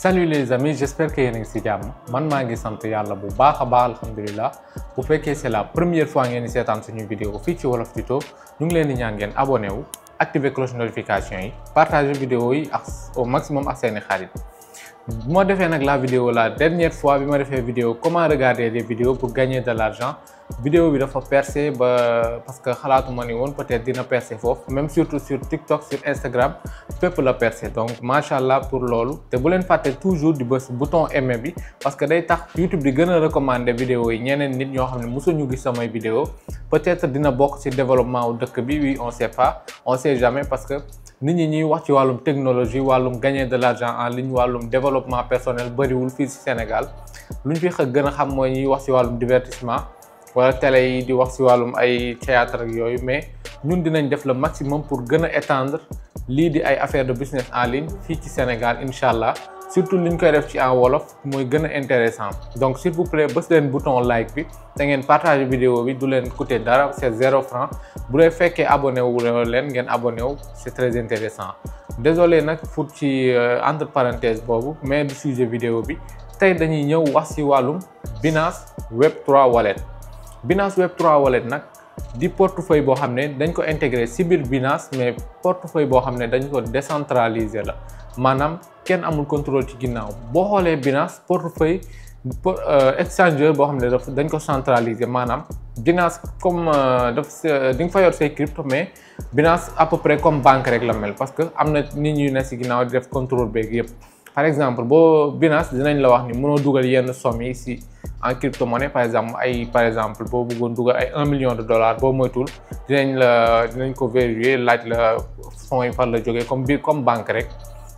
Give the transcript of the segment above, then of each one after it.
Salut les amis, j'espère que yéen a ngi ci jàmm man maa ngi sant yàlla bu baax a baax alhamdulilah bu fekkee c'est la première fois ngeen di seetaan suñu vidéo fii ci Wolof Tuto ñu ngi leen di ñaan ngeen abonné wu activer cloche notification yi partager vidéo yi ak au maximum ak seeni xarit. bu ma defee nag la vidéo la dernière fois bi ma defee vidéo comment regarder des vidéos pour gagner de l'argent vidéo bi dafa percer ba parce que xalaatuma ni woon peut-être dina percer foofu même surtout sur TikTok sur Instagram fépp la percer donc machallah pour loolu te bu leen fàtte toujours di bës bouton aimer bi parce que day tax YouTube di gën a recommander vidéo yi ñeneen nit ñoo xam ne mosuñu gis samay vidéo peut-être dina bokk ci développement wu dëkk bi oui on sait pas on sait jamais parce que nit ñi ñuy wax ci wàllum technologie wàllum gagner de l'argent en ligne wàllum développement personnel bëriwul fii ci Sénégal lu ñu fi gën a xam mooy ñuy wax ci wàllum divertissement wala télé yi di wax ci wàllum ay théâtre ak yooyu mais ñun dinañ def le maximum pour gën a étendre lii di ay affaire de business en ligne fii ci Sénégal incha allah surtout li ñu koy def ci en wolof mooy gën a intéressant donc s'il vous plaît bës leen bouton like bi te ngeen partager vidéo bi du leen coûter dara c'est 0 franc bu dee fekkee abonné wu leen ngeen abonné wu c'est très intéressant désolé nag pour ci entre parenthèse boobu mais du sujet vidéo bi tey dañuy ñëw wax ci wàllum Binance Web3 Wallet. Binance Web3 Wallet nag di portefeuille boo xam ne dañ ko intégré ci biir Binance mais portefeuille boo xam ne dañ ko décentraliser la maanaam kenn amul contrôle ci ginnaaw boo xoolee Binance portefeuille exchanger boo xam ne dañ ko centraliser maanaam Binance comme di nga fa yor say crypto mais Binance à peu près comme banque rek la mel parce que am na nit ñu ne ci ginnaaw di def contrôle beeg yëpp par exemple boo Binance dinañ la wax ni mënoo dugal yenn somme yi ci en crypto-monnaie par exemple boo bëggoon dugal ay 1 million de dollars boo moytul dinañ ko vérifier laaj la fonds yi fan la jógee comme banque rek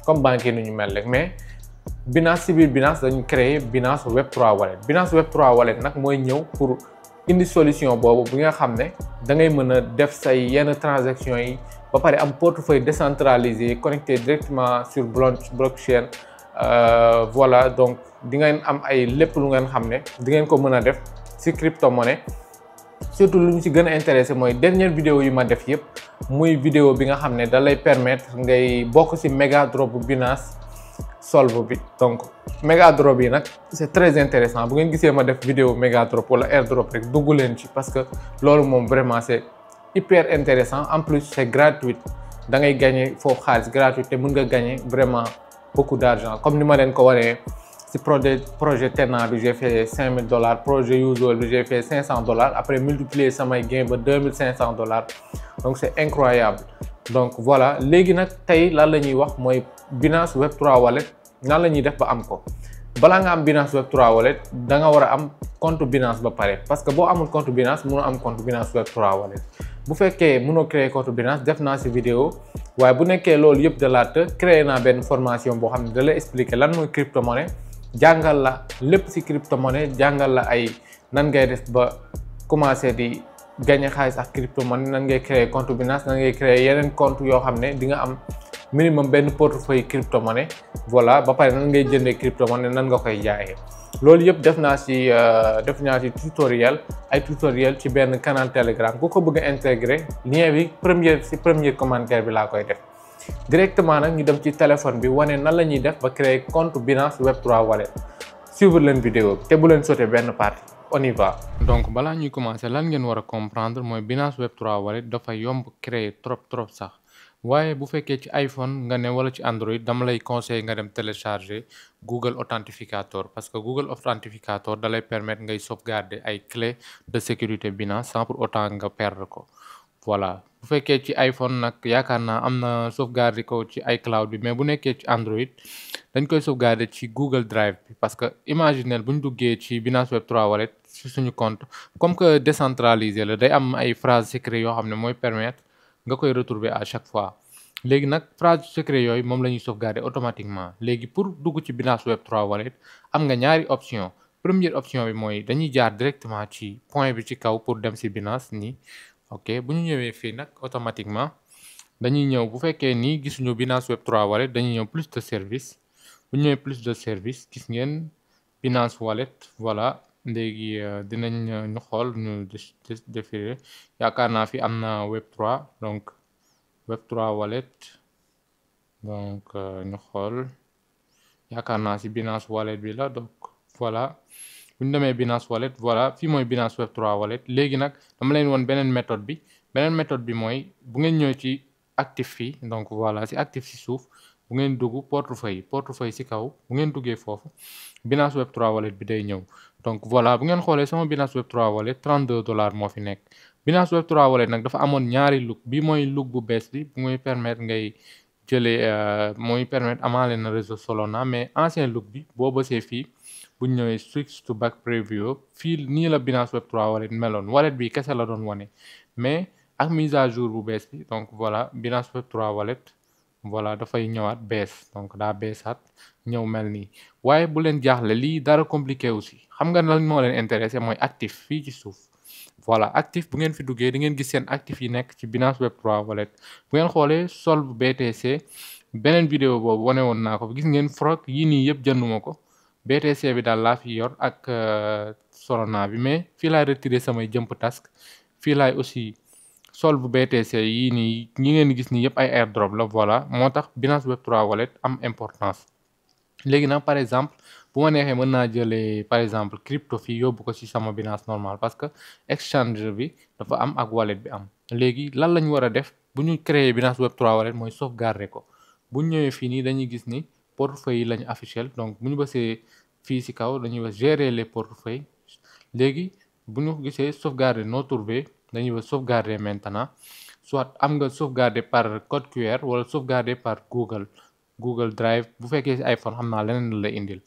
comme banque yi nu ñu mel rek mais Binance ci biir Binance dañu créer Binance Web3 Wallet Binance Web3 Wallet nag mooy ñëw pour indi solution boobu bi nga xam ne da ngay mën a def say yenn transactions yi ba pare am portefeuille décentralisé connecté directement sur blockchain voilà donc di ngeen am ay lépp lu ngeen xam ne di ngeen ko mën a def ci crypto-monnaie surtout lu ñu ci gën a intéressé mooy dernière vidéo yi ma def yëpp muy vidéo bi nga xam ne da lay permettre ngay bokk ci méga drop bu Binance Solve bi donc méga drop yi nag c'est très intéressant bu ngeen gisee ma def vidéo méga drop wala airdrop rek dugg leen ci parce que loolu moom vraiment c'est hyper intéressant en plus c'est gratuit da ngay gagner foofu xaalis gratuit te mën nga gagner vraiment beaucoup d'argent comme ni ma leen ko waree ci projet Tena bi j'ai fait $5000 projet Usual bi j'ai fait $500 après multiplier samay gain ba $2500 donc c'est incroyable donc voilà léegi nag tey lan la ñuy wax mooy Binance Web3 Wallet nan la ñuy def ba am ko balaa nga am Binance Web3 Wallet da nga war a am compte Binance ba pare parce que boo amul compte Binance mënoo am compte Binance Web3 Wallet bu fekkee mënoo créer compte Binance def naa ci vidéo waaye bu nekkee loolu yëpp de la te créer naa benn formation boo xam ne da lay expliquer lan mooy crypto-monnaie jàngal la lépp ci crypto-monnaie jàngal la ay nan ngay def ba commencer di gagner xaalis ak crypto-monnaie nan ngay créer compte Binance nan ngay créer yeneen compte yoo xam ne di nga am minimum benn portefeuille crypto-monnaie voilà ba pare nan ngay jëndee crypto-monnaie nan nga koy jaayee loolu yëpp def naa ci tutoriel ci benn canal Telegram ku ko bëgg a intégrer lien bi premier commentaire bi laa koy def directement nag ñu dem ci téléphone bi wane nan la ñuy def ba créer compte Binance Web3 Wallet suivre leen vidéo bi te bu leen sauter benn partie on y va. donc balaa ñuy commencer lan ngeen war a comprendre mooy Binance Web3 Wallet dafa yomb créer trop sax waaye bu fekkee ci iPhone nga ne wala ci Android dama lay conseiller nga dem télécharger Google Authenticator parce que Google Authenticator da lay permettre ngay sauvegarder ay clés de sécurité Binance sans pour autant nga perdre ko voilà bu fekkee ci iPhone nag yaakaar naa am na sauvegarder ko ci iCloud bi mais bu nekkee ci Android dañ koy sauvegarder ci Google Drive bi parce que imaginez bu ñu duggee ci Binance Web3 Wallet ci suñu compte comme que décentralisé la day am ay phrases secrets yoo xam ne mooy permettre nga koy retrouver à chaque fois léegi nag phrase secret yooyu moom la ñuy sauvegarder automatiquement léegi pour dugg ci Binance Web3 Wallet am nga ñaari option première option bi mooy dañuy jaar directement ci point bi ci kaw pour dem ci Binance nii ok bu ñu ñëwee fii nag automatiquement dañuy ñëw bu fekkee nii gisuñu Binance Web3 Wallet dañuy ñëw plus de service bu ñu ñëwee plus de service gis ngeen Binance Wallet voilà léegi dinañ ñu xool ñu défilé yaakaar naa fi am na Web3 donc Web3 Wallet donc ñu xool yaakaar naa si Binance Wallet bi la. Donc voilà, bu ñu demee Binance Wallet, voilà fii mooy Binance Web3 Wallet. léegi nag dama leen woon beneen méthode bi mooy bu ngeen ñëw ci actif fii, donc voilà si actif si suuf bu ngeen dugg portefeuille si kaw, bu ngeen duggee foofu Binance Web3 Wallet bi day ñëw. donc voilà bu ngeen xoolee sama Binance Web3 Wallet $32 moo fi nekk. Binance Web3 Wallet nag dafa amoon ñaari look, bi mooy look bu bees bi bu muy permettre ngay jëlee mooy permettre amaale na réseau Solana, mais ancien look bi boo bësee fii bu ñu ñëwee switch to back preview fii nii la Binance Web3 Wallet meloon. wallet bi kese la doon wane, mais ak mise à jour bu bees bi, donc voilà Binance Web3 Wallet voilà dafay ñëwaat bees, donc daa beesaat ñëw mel nii. waaye bu leen jaaxle, lii dara compliqué aussi. xam nga lan moo leen intéressé mooy actif fii ci suuf. voilà actif bu ngeen fi duggee di ngeen gis seen actif yi nekk ci Binance Web3 Wallet. bu ngeen xoolee solve BTC beneen vidéo boobu wane woon naa ko, gis ngeen frog yii nii yëpp jënduma ko. BTC bi daal laa fi yor ak Solana bi, mais fii laay retiré samay jump task. fii laay aussi solve BTC yii nii ñi ngeen gis nii yëpp ay airdrop la. voilà moo tax Binance Web3 Wallet am importance. léegi nag par exemple bu ma neexee mën naa jëlee par exemple crypto fii yóbbu ko ci sama Binance normal, parce que exchange bi dafa am ak wallet bi am. léegi lan lañ war a def bu ñu créer Binance Web3 Wallet mooy sauvegarder ko. bu ñu ñëwee fii nii dañuy gis ni portefeuille yi lañu affiché, donc bu ñu bësee fii ci kaw dañuy wax gérer les portefeuilles. léegi bu ñu gisee sauvegarder non trouvé dañuy wax sauvegarder maintenant, soit am nga sauvegarder par code QR wala sauvegarder par Google Drive. bu fekkee ci iPhone xam naa leneen la lay indil,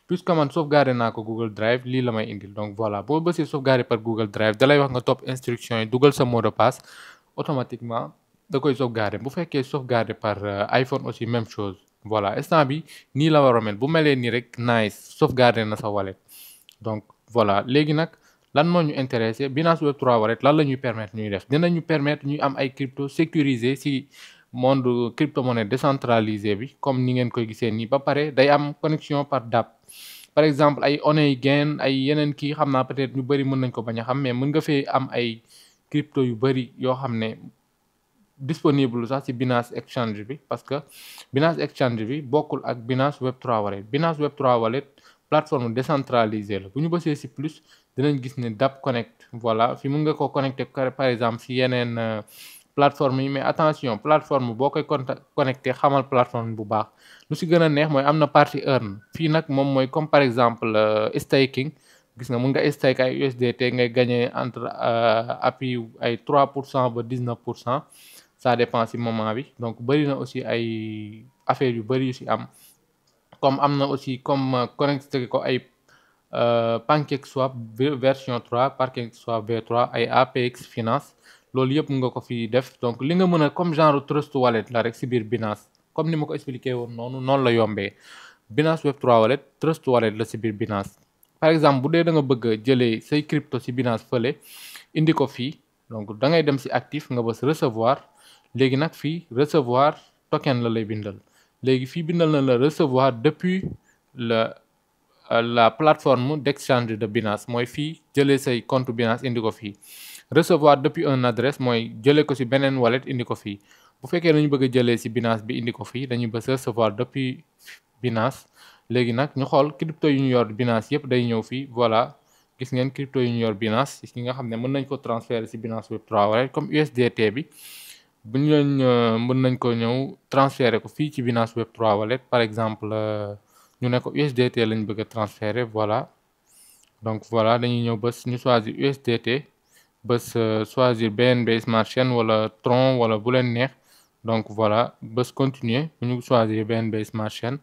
puisque man sauvegarder naa ko Google Drive, lii la may indil. donc voilà boo bësee sauvegarder par Google Drive da lay wax nga topp instruction yi, dugal sa mot de passe, automatiquement da koy sauvegarder. bu fekkee sauvegarder par iPhone aussi même chose. voilà instant bi nii la war a mel, bu melee nii rek nice, sauvegarder na sa wallet. donc voilà léegi nag lan moo ñu intéressé, Binance Web3 Wallet lan la ñuy permettre ñuy def, dinañu permettre ñuy am ay crypto sécurisé ci monde crypto-monnaie décentralisé bi, comme ni ngeen koy gisee nii. ba pare day am connexion par DApp. par exemple ay Oneigen ay yeneen kii xam naa peut-être ñu bëri mën nañ ko bañ a xam, mais mën nga fee am ay crypto yu bëri yoo xam ne disponible sax ci Binance Exchange bi, parce que Binance Exchange bi bokkul ak Binance Web3 Wallet. Binance Web3 Wallet plateforme décentralisée la. bu ñu bësee ci plus dinañ gis ne Dapp Connect, voilà fi mën nga ko connecté par exemple ci yeneen plateforme yi, mais attention plateforme boo koy connecté xamal plateforme bu baax. lu ci gën a neex mooy am na partie earn. fii nag moom mooy comme par exemple staking. gis nga mën nga stake ay USDT ngay gagné entre appui ay 3% ba 19%, ça dépend ci moment bi. donc bëri na aussi ay affaires yu bëri yu ci am, comme am na aussi comme connecté ko ay PancakeSwap version 3, PancakeSwap V3, ay APX Finance, loolu yëpp nga ko fi def. donc li nga mën a comme genre trust wallet la rek ci biir Binance, comme ni ma ko expliqué woon noonu la yombee. Binance Web3 Wallet trust wallet la ci biir Binance. par exemple bu dee da nga bëgg a jëlee say crypto ci Binance fële indi ko fii, donc da ngay dem ci actif nga bës recevoir. léegi nag fii recevoir token la lay bindal. léegi fii bindal na la recevoir depuis la plateforme d'exchange de Binance, mooy fii jëlee say compte Binance indi ko fii. recevoir depuis un adresse mooy jëlee ko ci beneen wallet indi ko fii. bu fekkee dañu bëgg a jëlee ci Binance bi indi ko fii dañuy bës recevoir depuis Binance. léegi nag ñu xool crypto yu ñu yor Binance yëpp day ñëw fii. voilà gis ngeen crypto yu ñu yor Binance yi nga xam ne mën nañ ko transférer ci Binance Web3 Wallet, comme USDT bi bu ñu leen mën nañ ko ñëw transférer ko fii ci Binance Web3 Wallet. par exemple ñu ne ko USDT lañ bëgg a transférer. voilà donc voilà dañuy ñëw bës ñu choisir USDT, bës choisir BNB Smart Chain wala Tron wala bu leen neex. donc voilà bës continuer bu ñu choisir BNB Smart Chain.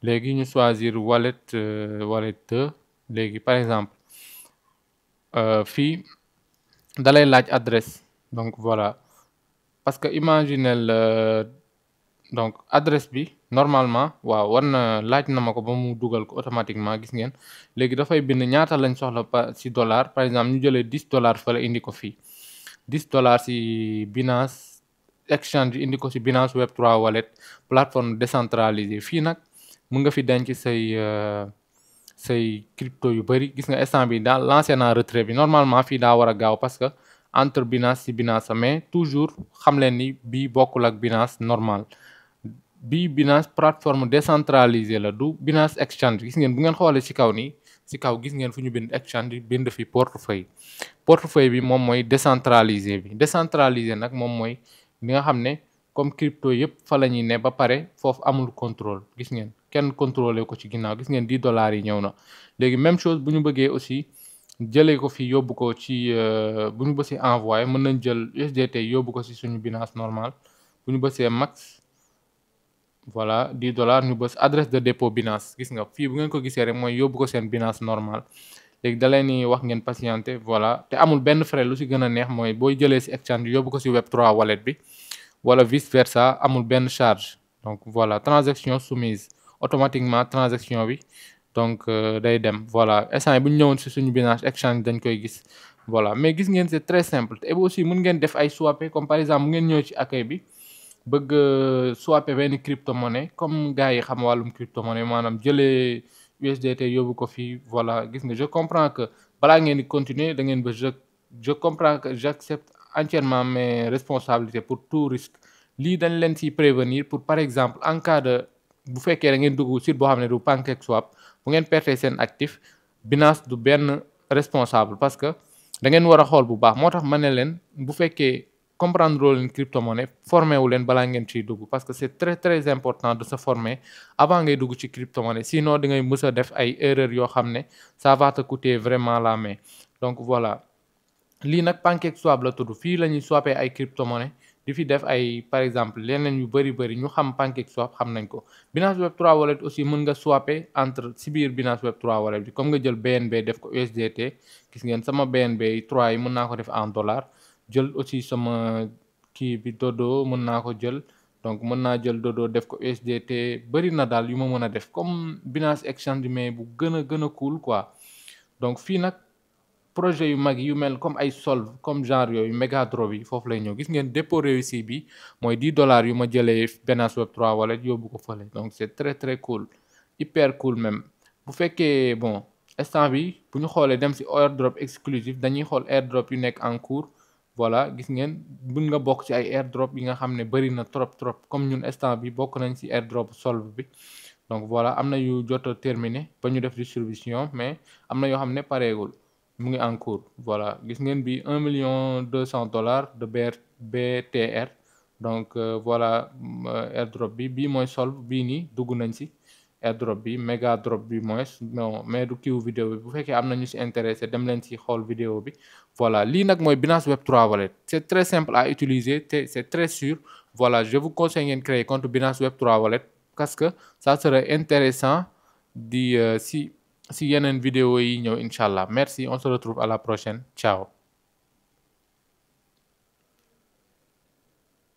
léegi ñu choisir wallet 2. léegi par exemple fii dalay laaj adresse. donc voilà parce que imaginel donc adresse bi normalement waaw war na laaj na ma ko ba mu dugal ko automatiquement. gis ngeen léegi dafay bind ñaata lañ soxla ci dollar. par exemple ñu jëlee $10 fa la indi ko fii, $10 ci Binance Exchange indi ko ci Binance Web3 Wallet plateforme décentralisée. fii nag mën nga fi denc say crypto yu bëri. gis nga instant bi daal lancé naa retrait bi, normalement fii daa war a gaaw parce que entre Binance ci Binance, mais toujours xam leen ni bii bokkul ak Binance normal. bii Binance plateforme décentralisée la du Binance Exchange. Gis ngeen bu ngeen xoolee ci kaw nii ci kaw gis ngeen fu ñu bind exchange bind fi portefeuille bi moom mooy décentralisé nag moom mooy li nga xam ne comme crypto yëpp fa la ñuy ne ba pare foofu amul contrôle. Gis ngeen kenn contrôlé ko ci ginnaaw. Gis ngeen $10 yi ñëw na léegi même chose bu ñu bëggee aussi jëlee ko fi yóbbu ko ci bu ñu bësee envoyé mën nañ jël USDT yóbbu ko ci suñu Binance normal bu ñu bësee max voilà $10 ñu bës adresse de dépôt Binance. Gis nga fii bu ngeen ko gisee rek mooy yóbbu ko seen Binance normal léegi da leen ni wax ngeen patienter voilà te amul benn frais. Lu ci gën a neex mooy booy jëlee ci exchange yóbbu ko ci Web3 wallet bi wala vice versa amul benn charge. Donc voilà transaction soumise automatiquement transaction bi donc day dem voilà instant bu ñu ñëwoon ci suñu Binance exchange dañ koy gis voilà. Mais gis ngeen c'est très simple et aussi mën ngeen def ay swapé comme par exemple mu ngeen ñëw ci accueil bi bëgg swapé benn crypto-monnaie comme gars yi xam wàllum crypto-monnaie maanaam jëlee USDT yóbbu ko fii voilà. Gis nga je comprends que balaa ngeen di continuer da ngeen ba je comprends que j'accepte entièrement mes responsabilités pour tout risque. Lii dañ leen ci prévenir pour par exemple en cas de bu fekkee da ngeen dugg site boo xam ne du PancakeSwap bu ngeen perte seen actif Binance du benn responsable parce que da ngeen war a xool bu baax. Moo tax ma ne leen bu fekkee comprendre leen crypto-monnaie formé wu leen balaa ngeen ciy dugg parce que c'est très très important de se former avant ngay dugg ci crypto-monnaie sinon da ngay mës a def ay erreurs yoo xam ne ça va te coûter vraiment la main. Donc voilà lii nag PancakeSwap la tudd. Fii la ñuy swapé ay crypto-monnaie di fi def ay par exemple leneen yu bëri ñu xam PancakeSwap xam nañ ko. Binance Web3 wallet aussi mën nga swapé entre si biir Binance Web3 wallet bi comme nga jël BNB def ko USDT. Gis ngeen sama BNB 3 yi mën naa ko def en dollar jël aussi sama kii bi Dodo mën naa ko jël donc mën naa jël Dodo def ko USDT bëri na daal yu ma mën a def comme Binance Exchange mais bu gën a cool quoi. Donc fii nag projet yu mag yu mel comme ay Solve comme genre yooyu Megadrop yi foofu lay ñëw. Gis ngeen dépôt réussi bi mooy $10 yu ma jëlee Binance Web3 wallet yóbbu ko fële donc c'est très très cool hyper cool même. Bu fekkee bon instant bi bu ñu xoolee dem ci airdrop exclusif dañuy xool airdrop yu nekk en cours. Voilà gis ngeen mën nga bokk ci ay airdrop yi nga xam ne bëri na trop comme ñun instant bi bokk nañ ci airdrop Solve bi. Donc voilà am na yu jot a terminé ba ñu def distribution mais am na yoo xam ne pareegul mu ngi en cours. Voilà gis ngeen bi $1,200,000 de BTR donc voilà airdrop bi bii mooy Solve bii nii dugg nañ ci airdrop bi Megadrop bi moins non mais du kiiwu vidéo bi bu fekkee am na ñu ci intéressé dem leen ci xool vidéo bi. Voilà lii nag mooy Binance Web3 wallet c'est très simple à utiliser te c'est très sûr. Voilà je vous conseille ngeen créer compte Binance Web3 wallet parce que ça serait intéressant di si yeneen vidéo yi ñëw incha allah. Merci on se retrouve à la prochaine ciao.